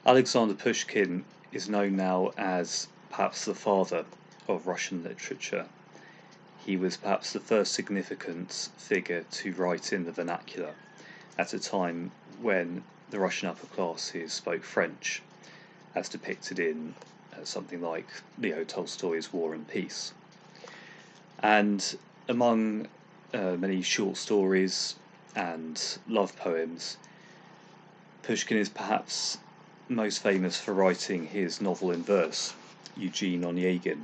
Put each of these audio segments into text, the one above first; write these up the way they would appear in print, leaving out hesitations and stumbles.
Alexander Pushkin is known now as perhaps the father of Russian literature. He was perhaps the first significant figure to write in the vernacular at a time when the Russian upper classes spoke French, as depicted in something like Leo Tolstoy's War and Peace. And among many short stories and love poems, Pushkin is perhaps most famous for writing his novel in verse, Eugene, Onegin.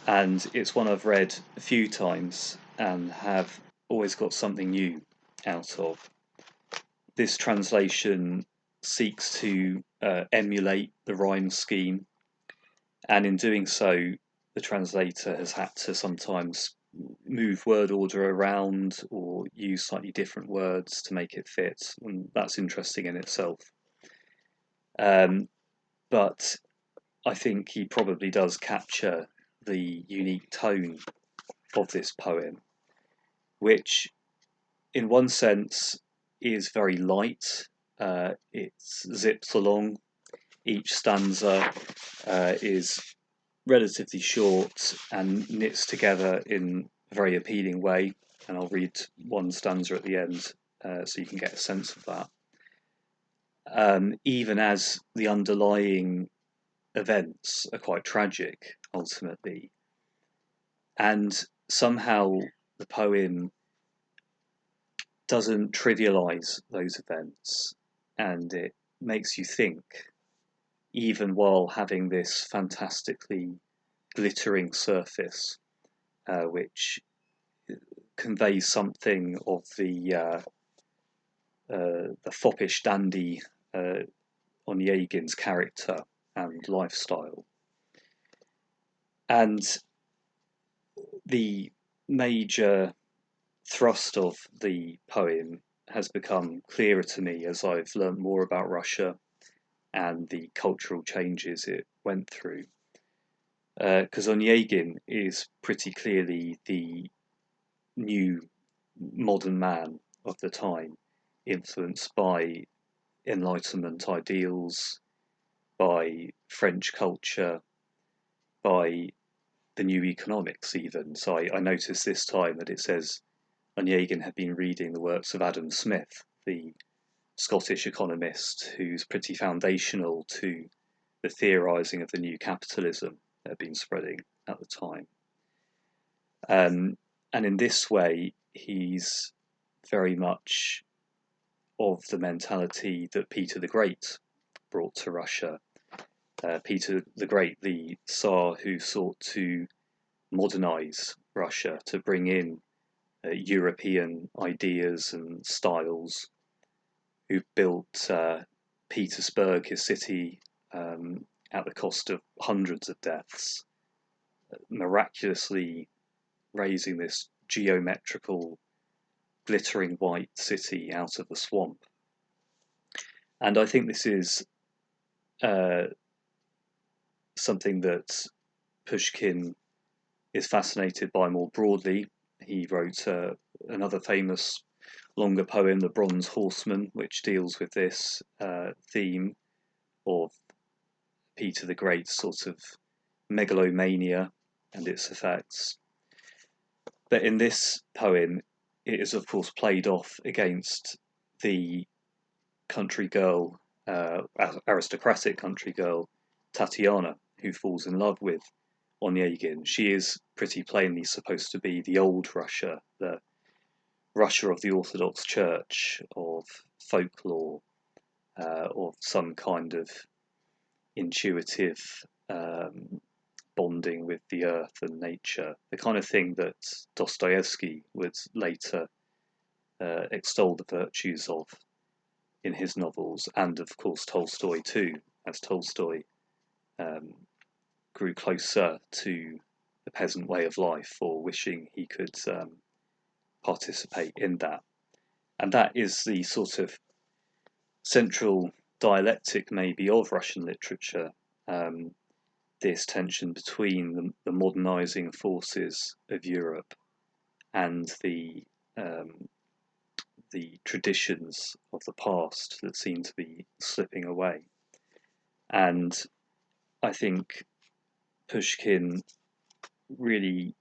And it's one I've read a few times and have always got something new out of. This translation seeks to emulate the rhyme scheme, and in doing so, the translator has had to sometimes move word order around or use slightly different words to make it fit, and that's interesting in itself. But I think he probably does capture the unique tone of this poem, which, in one sense, is very light. It zips along. Each stanza is relatively short and knits together in a very appealing way. And I'll read one stanza at the end so you can get a sense of that. Even as the underlying events are quite tragic, ultimately. And somehow the poem doesn't trivialize those events, and it makes you think, even while having this fantastically glittering surface, which conveys something of the foppish dandy Onegin's character and lifestyle. And the major thrust of the poem has become clearer to me as I've learnt more about Russia and the cultural changes it went through. Because Onegin is pretty clearly the new modern man of the time, influenced by Enlightenment ideals, by French culture, by the new economics even. So I noticed this time that it says Onegin had been reading the works of Adam Smith, the Scottish economist who's pretty foundational to the theorising of the new capitalism that had been spreading at the time. And in this way, he's very much of the mentality that Peter the Great brought to Russia. Peter the Great, the Tsar who sought to modernize Russia, to bring in European ideas and styles, who built Petersburg, his city, at the cost of hundreds of deaths, miraculously raising this geometrical, glittering white city out of the swamp. And I think this is something that Pushkin is fascinated by more broadly. He wrote another famous longer poem, The Bronze Horseman, which deals with this theme of Peter the Great's sort of megalomania and its effects. But in this poem, it is of course played off against the country girl, aristocratic country girl, Tatiana, who falls in love with Onegin. She is pretty plainly supposed to be the old Russia, the Russia of the Orthodox Church, of folklore, of some kind of intuitive bonding with the earth and nature, the kind of thing that Dostoevsky would later extol the virtues of in his novels, and of course Tolstoy too, as Tolstoy grew closer to the peasant way of life, or wishing he could participate in that. And that is the sort of central dialectic maybe of Russian literature, this tension between the modernizing forces of Europe and the traditions of the past that seem to be slipping away. And I think Pushkin really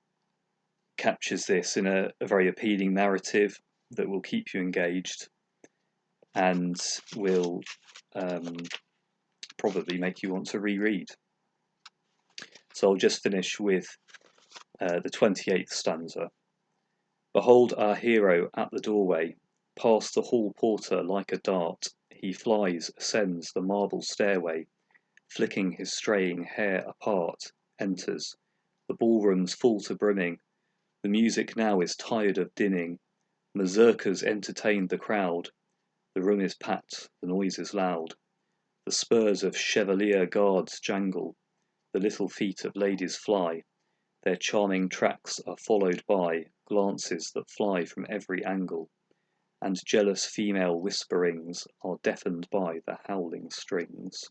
captures this in a very appealing narrative that will keep you engaged and will probably make you want to reread. So I'll just finish with the 28th stanza. Behold our hero at the doorway, past the hall porter like a dart, he flies, ascends the marble stairway, flicking his straying hair apart, enters. The ballroom's full to brimming, the music now is tired of dinning, mazurkas entertain the crowd, the room is packed, the noise is loud, the spurs of chevalier guards jangle, the little feet of ladies fly, their charming tracks are followed by glances that fly from every angle, and jealous female whisperings are deafened by the howling strings.